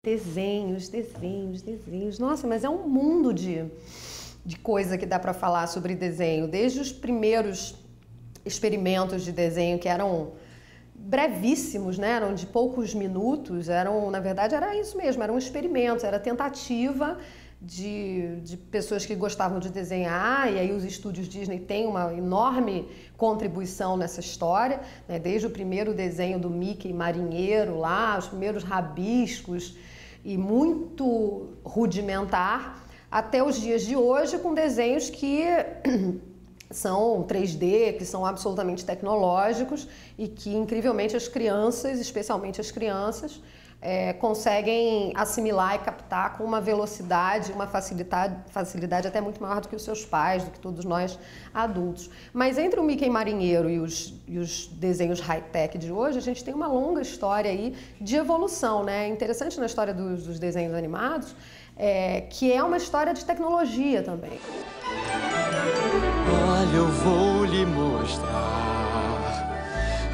Desenhos, desenhos, desenhos. Nossa, mas é um mundo de coisa que dá para falar sobre desenho. Desde os primeiros experimentos de desenho, que eram brevíssimos, né? Eram de poucos minutos, na verdade, era isso mesmo, eram experimentos, era tentativa de pessoas que gostavam de desenhar, e aí os estúdios Disney têm uma enorme contribuição nessa história, né? Desde o primeiro desenho do Mickey marinheiro lá, os primeiros rabiscos, e muito rudimentar, até os dias de hoje, com desenhos que são 3D, que são absolutamente tecnológicos e que, incrivelmente, as crianças, especialmente as crianças, conseguem assimilar e captar com uma velocidade, uma facilidade até muito maior do que os seus pais, do que todos nós adultos. Mas entre o Mickey marinheiro e os desenhos high-tech de hoje, a gente tem uma longa história aí de evolução, né? Interessante na história dos desenhos animados, que é uma história de tecnologia também. Olha, eu vou lhe mostrar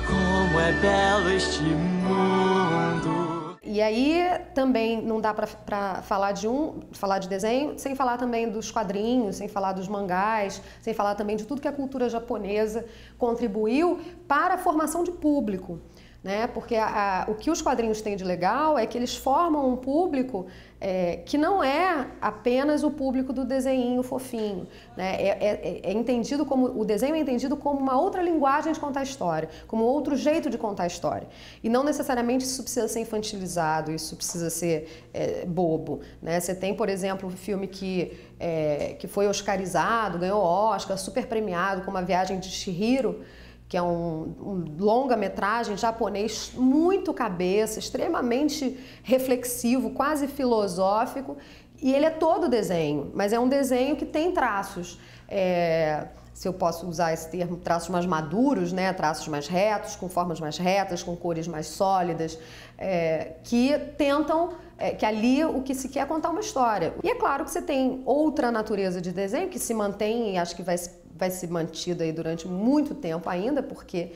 como é belo este mundo. E aí também não dá para falar de desenho sem falar também dos quadrinhos, sem falar dos mangás, sem falar também de tudo que a cultura japonesa contribuiu para a formação de público, né? Porque o que os quadrinhos têm de legal é que eles formam um público que não é apenas o público do desenho fofinho, né? O desenho é entendido como uma outra linguagem de contar a história, como outro jeito de contar a história. E não necessariamente isso precisa ser infantilizado, isso precisa ser bobo, né? Você tem, por exemplo, um filme que foi oscarizado, ganhou Oscar, super premiado, como A Viagem de Chihiro, que é um longa-metragem japonês muito cabeça, extremamente reflexivo, quase filosófico, e ele é todo desenho, mas é um desenho que tem traços, se eu posso usar esse termo, traços mais maduros, né? Traços mais retos, com formas mais retas, com cores mais sólidas, que tentam, que ali o que se quer é contar uma história. E é claro que você tem outra natureza de desenho que se mantém e acho que vai ser mantida aí durante muito tempo ainda, porque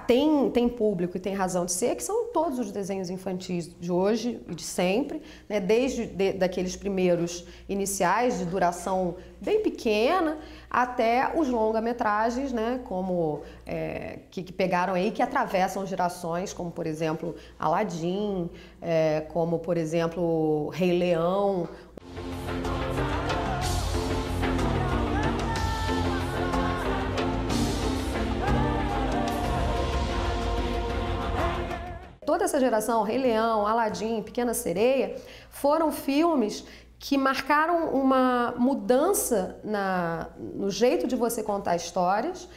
tem público e tem razão de ser, que são todos os desenhos infantis de hoje e de sempre, né? Desde daqueles primeiros iniciais de duração bem pequena até os longa-metragens, né? Como que pegaram aí, que atravessam gerações, como por exemplo Aladdin, como por exemplo Rei Leão. Toda essa geração, Rei Leão, Aladdin, Pequena Sereia, foram filmes que marcaram uma mudança no jeito de você contar histórias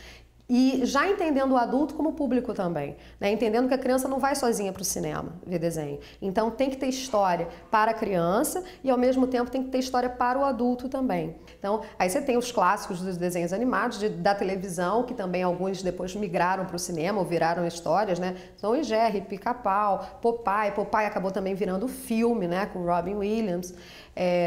e já entendendo o adulto como público também, né? Entendendo que a criança não vai sozinha para o cinema ver desenho. Então tem que ter história para a criança e ao mesmo tempo tem que ter história para o adulto também. Então aí você tem os clássicos dos desenhos animados da televisão, que também alguns depois migraram para o cinema ou viraram histórias, né? Tom e Jerry, Pica-Pau, Popeye acabou também virando filme, né? Com Robin Williams.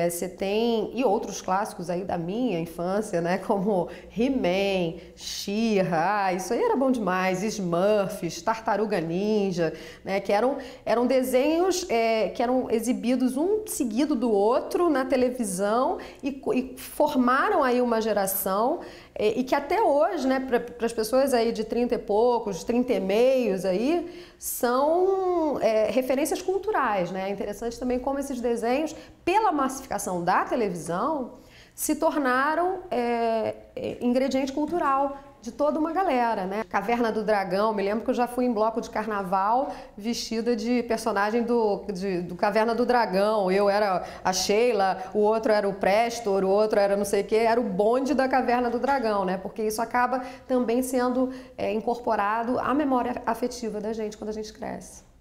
Você tem, e outros clássicos aí da minha infância, né? Como He-Man, She-Ra, isso aí era bom demais, Smurfs, Tartaruga Ninja, né? Que eram desenhos que eram exibidos um seguido do outro na televisão e formaram aí uma geração e que até hoje, né, para as pessoas aí de 30 e poucos, 30 e meios aí, são referências culturais, né? É interessante também como esses desenhos, pela massificação da televisão, se tornaram ingrediente cultural de toda uma galera, né? Caverna do Dragão, me lembro que eu já fui em bloco de carnaval vestida de personagem do Caverna do Dragão. Eu era a Sheila, o outro era o Prestor, o outro era não sei o que, era o bonde da Caverna do Dragão, né? Porque isso acaba também sendo incorporado à memória afetiva da gente quando a gente cresce.